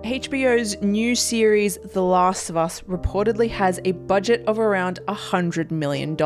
HBO's new series, The Last of Us, reportedly has a budget of around $100 million.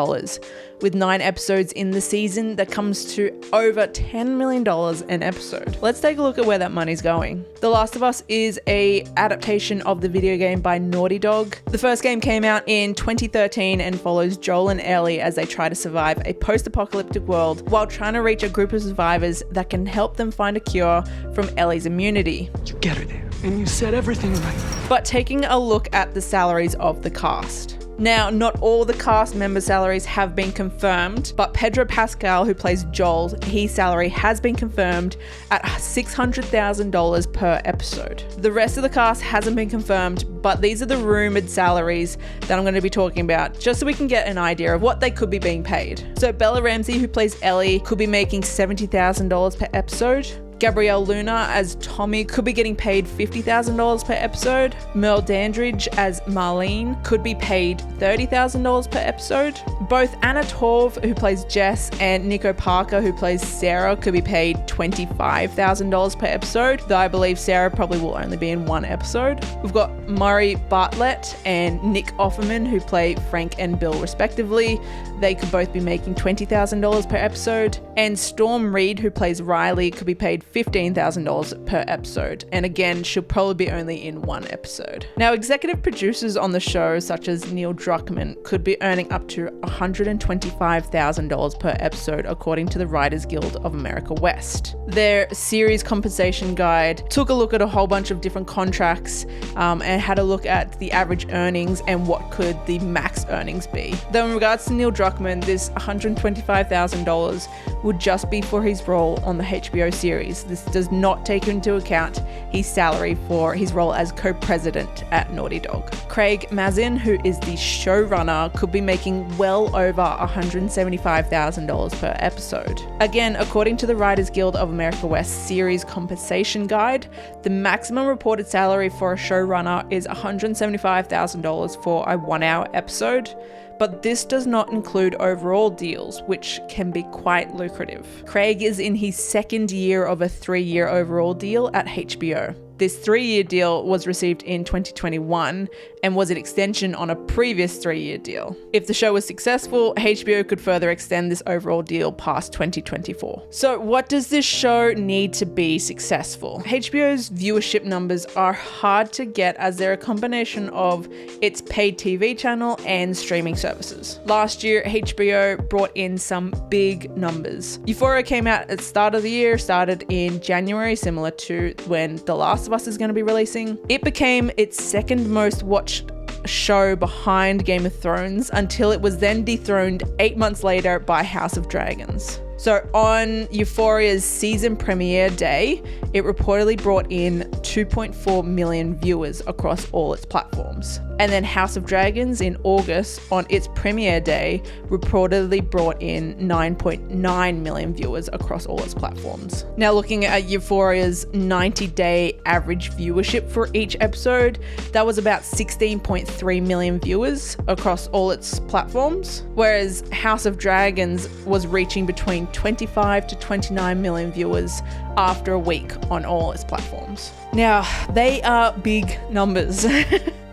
With 9 episodes in the season, that comes to over $10 million an episode. Let's take a look at where that money's going. The Last of Us is an adaptation of the video game by Naughty Dog. The first game came out in 2013 and follows Joel and Ellie as they try to survive a post-apocalyptic world while trying to reach a group of survivors that can help them find a cure from Ellie's immunity. You get her there. And you said everything right. But taking a look at the salaries of the cast. Now, not all the cast member salaries have been confirmed, but Pedro Pascal, who plays Joel, his salary has been confirmed at $600,000 per episode. The rest of the cast hasn't been confirmed, but these are the rumored salaries that I'm going to be talking about, just so we can get an idea of what they could be being paid. So Bella Ramsey, who plays Ellie, could be making $70,000 per episode. Gabrielle Luna as Tommy could be getting paid $50,000 per episode. Merle Dandridge as Marlene could be paid $30,000 per episode. Both Anna Torv, who plays Jess, and Nico Parker, who plays Sarah, could be paid $25,000 per episode, though I believe Sarah probably will only be in one episode. We've got Murray Bartlett and Nick Offerman, who play Frank and Bill respectively. They could both be making $20,000 per episode. And Storm Reed, who plays Riley, could be paid $15,000 per episode. And again, she'll probably be only in one episode. Now, executive producers on the show, such as Neil Druckmann, could be earning up to $125,000 per episode, according to the Writers Guild of America West. Their series compensation guide took a look at a whole bunch of different contracts and had a look at the average earnings and what could the max earnings be. Though in regards to Neil Druckmann, this $125,000 would just be for his role on the HBO series. This does not take into account his salary for his role as co-president at Naughty Dog. Craig Mazin, who is the showrunner, could be making well over $175,000 per episode. Again, according to the Writers Guild of America West series compensation guide, the maximum reported salary for a showrunner is $175,000 for a 1-hour episode. But this does not include overall deals, which can be quite lucrative. Craig is in his second year of a 3-year overall deal at HBO. This 3-year deal was received in 2021 and was an extension on a previous 3-year deal. If the show was successful, HBO could further extend this overall deal past 2024. So what does this show need to be successful? HBO's viewership numbers are hard to get as they're a combination of its paid TV channel and streaming services. Last year, HBO brought in some big numbers. Euphoria came out at the start of the year, started in January, similar to when The Last of Us is going to be releasing. It became its second most watched show behind Game of Thrones until it was then dethroned 8 months later by House of Dragons. So on Euphoria's season premiere day, it reportedly brought in 2.4 million viewers across all its platforms. And then House of Dragons in August, on its premiere day, reportedly brought in 9.9 million viewers across all its platforms. Now looking at Euphoria's 90-day average viewership for each episode, that was about 16.3 million viewers across all its platforms, whereas House of Dragons was reaching between 25 to 29 million viewers after a week on all its platforms. Now, they are big numbers.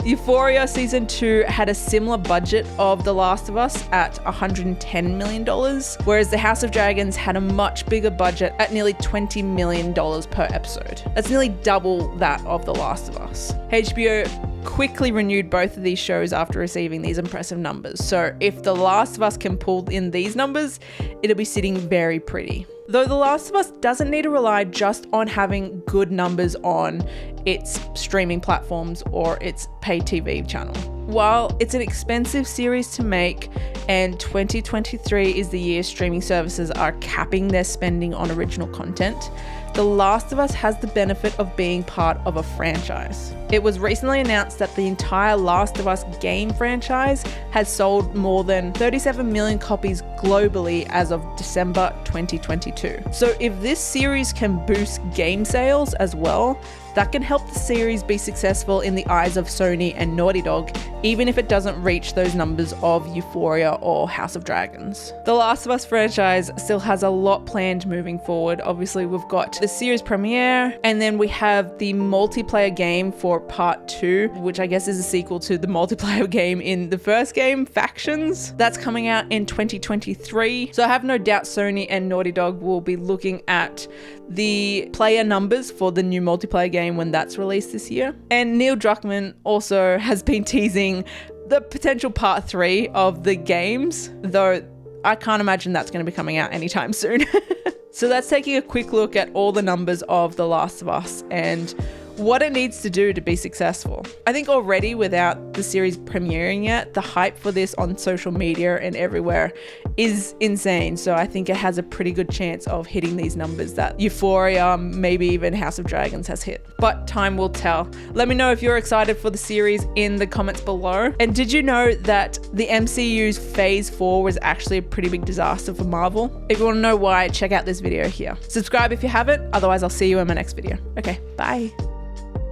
Euphoria Season 2 had a similar budget of The Last of Us at $110 million, whereas The House of Dragons had a much bigger budget at nearly $20 million per episode. That's nearly double that of The Last of Us. HBO quickly renewed both of these shows after receiving these impressive numbers. So if The Last of Us can pull in these numbers, it'll be sitting very pretty. Though The Last of Us doesn't need to rely just on having good numbers on its streaming platforms or its pay TV channel. While it's an expensive series to make, and 2023 is the year streaming services are capping their spending on original content, The Last of Us has the benefit of being part of a franchise. It was recently announced that the entire Last of Us game franchise has sold more than 37 million copies globally as of December 2022. So if this series can boost game sales as well, that can help the series be successful in the eyes of Sony and Naughty Dog, even if it doesn't reach those numbers of Euphoria or House of Dragons. The Last of Us franchise still has a lot planned moving forward. Obviously, we've got the series premiere, and then we have the multiplayer game for part 2, which I guess is a sequel to the multiplayer game in the first game, Factions. That's coming out in 2023. So I have no doubt Sony and Naughty Dog will be looking at the player numbers for the new multiplayer game when that's released this year. And Neil Druckmann also has been teasing the potential part 3 of the games, though I can't imagine that's going to be coming out anytime soon. So that's taking a quick look at all the numbers of The Last of Us and what it needs to do to be successful. I think already, without the series premiering yet, the hype for this on social media and everywhere is insane. So I think it has a pretty good chance of hitting these numbers that Euphoria, maybe even House of Dragons has hit. But time will tell. Let me know if you're excited for the series in the comments below. And did you know that the MCU's Phase 4 was actually a pretty big disaster for Marvel? If you want to know why, check out this video here. Subscribe if you haven't, otherwise I'll see you in my next video. Okay, bye.